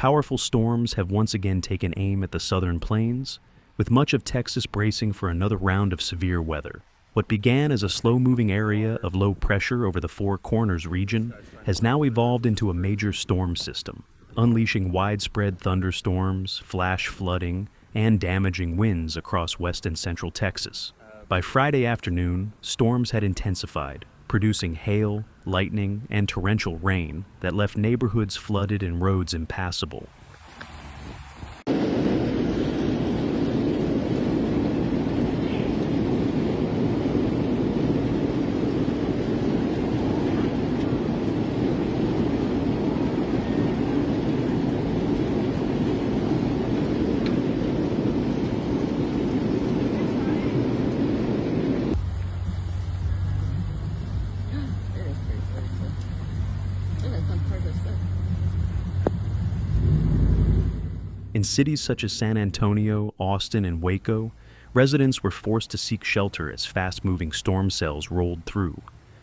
Powerful storms have once again taken aim at the southern plains, with much of Texas bracing for another round of severe weather. What began as a slow-moving area of low pressure over the Four Corners region has now evolved into a major storm system, unleashing widespread thunderstorms, flash flooding, and damaging winds across west and central Texas. By Friday afternoon, storms had intensified, producing hail, lightning, and torrential rain that left neighborhoods flooded and roads impassable. In cities such as San Antonio, Austin, and Waco, residents were forced to seek shelter as fast-moving storm cells rolled through,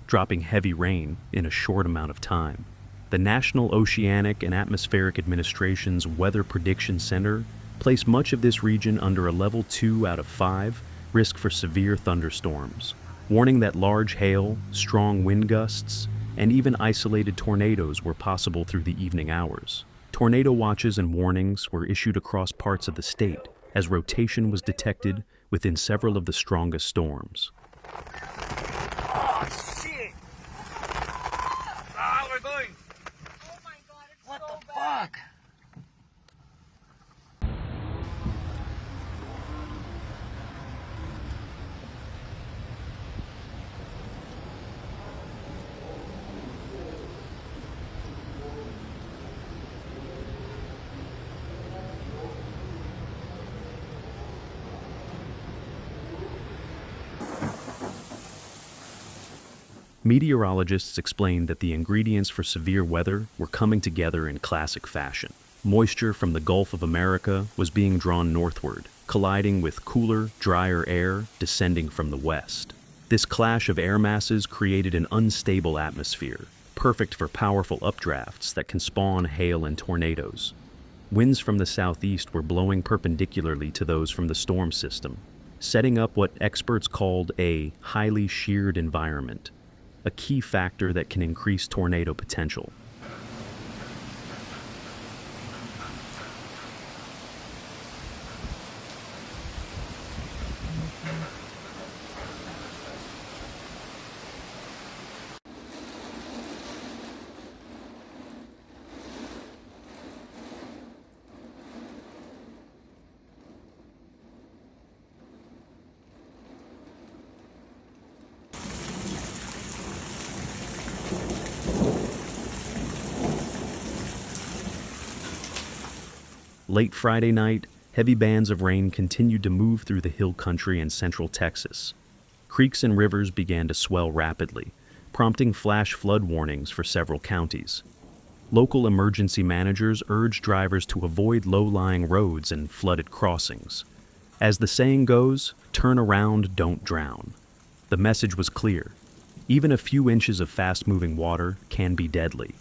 dropping heavy rain in a short amount of time. The National Oceanic and Atmospheric Administration's Weather Prediction Center placed much of this region under a level 2 out of 5 risk for severe thunderstorms, warning that large hail, strong wind gusts, and even isolated tornadoes were possible through the evening hours. Tornado watches and warnings were issued across parts of the state as rotation was detected within several of the strongest storms. Oh, shit! Ah, we're going! Oh my God, it's What so the bad. fuck? Meteorologists explained that the ingredients for severe weather were coming together in classic fashion. Moisture from the Gulf of America was being drawn northward, colliding with cooler, drier air descending from the west. This clash of air masses created an unstable atmosphere, perfect for powerful updrafts that can spawn hail and tornadoes. Winds from the southeast were blowing perpendicularly to those from the storm system, setting up what experts called a highly sheared environment, a key factor that can increase tornado potential. Late Friday night, heavy bands of rain continued to move through the hill country in central Texas. Creeks and rivers began to swell rapidly, prompting flash flood warnings for several counties. Local emergency managers urged drivers to avoid low-lying roads and flooded crossings. As the saying goes, turn around, don't drown. The message was clear. Even a few inches of fast-moving water can be deadly.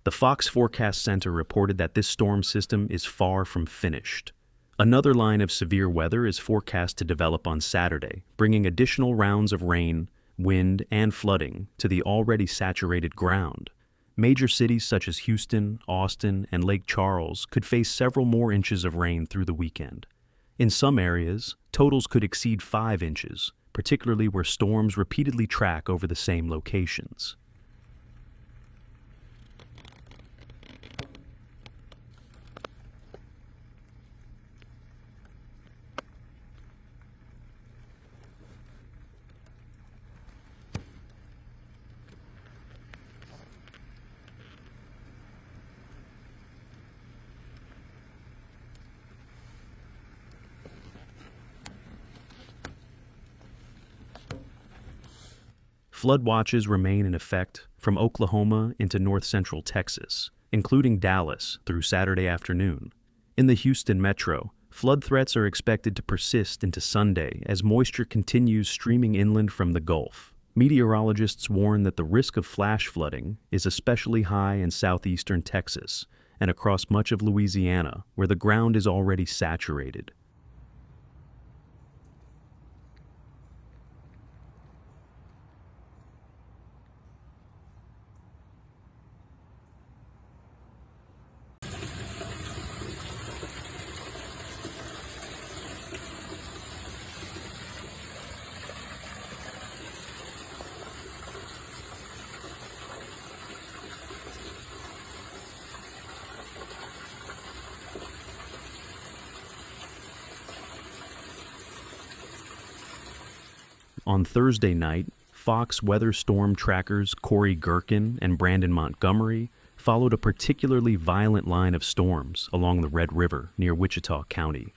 The Fox Forecast Center reported that this storm system is far from finished. Another line of severe weather is forecast to develop on Saturday, bringing additional rounds of rain, wind, and flooding to the already saturated ground. Major cities such as Houston, Austin, and Lake Charles could face several more inches of rain through the weekend. In some areas, totals could exceed 5 inches, particularly where storms repeatedly track over the same locations. Flood watches remain in effect from Oklahoma into north-central Texas, including Dallas through Saturday afternoon. In the Houston metro, flood threats are expected to persist into Sunday as moisture continues streaming inland from the Gulf. Meteorologists warn that the risk of flash flooding is especially high in southeastern Texas and across much of Louisiana, where the ground is already saturated. On Thursday night, Fox weather storm trackers Corey Gherkin and Brandon Montgomery followed a particularly violent line of storms along the Red River near Wichita County.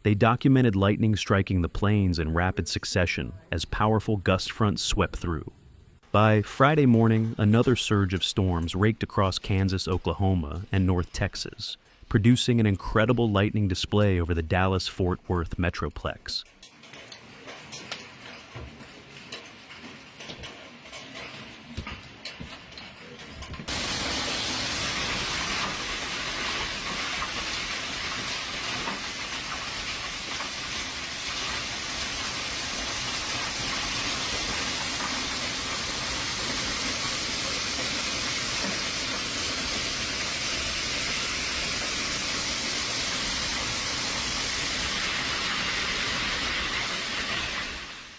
They documented lightning striking the plains in rapid succession as powerful gust fronts swept through. By Friday morning, another surge of storms raked across Kansas, Oklahoma, and North Texas, producing an incredible lightning display over the Dallas-Fort Worth metroplex.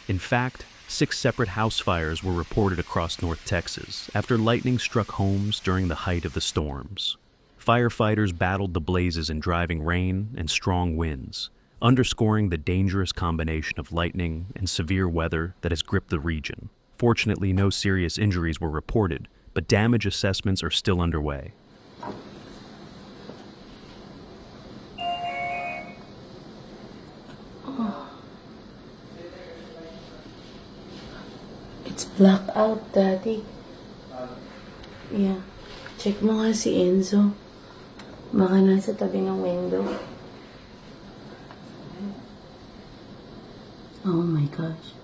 In fact, 6 separate house fires were reported across North Texas after lightning struck homes during the height of the storms. Firefighters battled the blazes in driving rain and strong winds, underscoring the dangerous combination of lightning and severe weather that has gripped the region. Fortunately, no serious injuries were reported, but damage assessments are still underway. It's blackout, Daddy. Yeah. Check mo nga si Enzo. Baka nasa tabi ng window. Oh my gosh.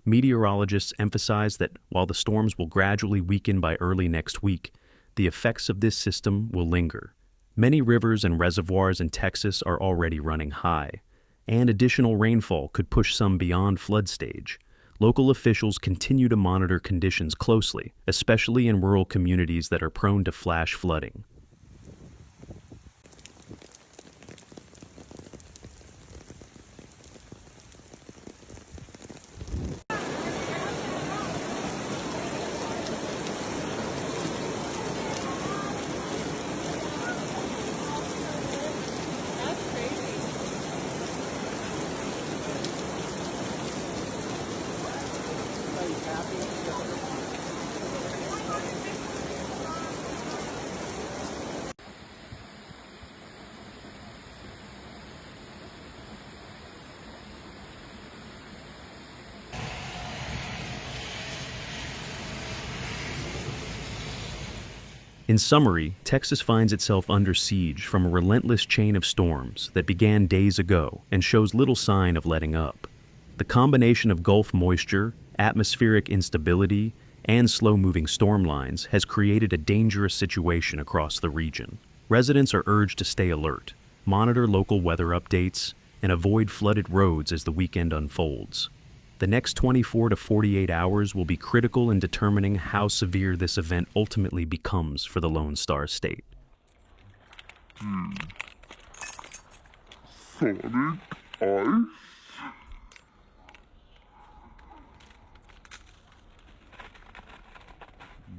Meteorologists emphasize that while the storms will gradually weaken by early next week, the effects of this system will linger. Many rivers and reservoirs in Texas are already running high, and additional rainfall could push some beyond flood stage. Local officials continue to monitor conditions closely, especially in rural communities that are prone to flash flooding. In summary, Texas finds itself under siege from a relentless chain of storms that began days ago and shows little sign of letting up. The combination of Gulf moisture, atmospheric instability, and slow-moving storm lines has created a dangerous situation across the region. Residents are urged to stay alert, monitor local weather updates, and avoid flooded roads as the weekend unfolds. The next 24 to 48 hours will be critical in determining how severe this event ultimately becomes for the Lone Star State. Sonic Ice?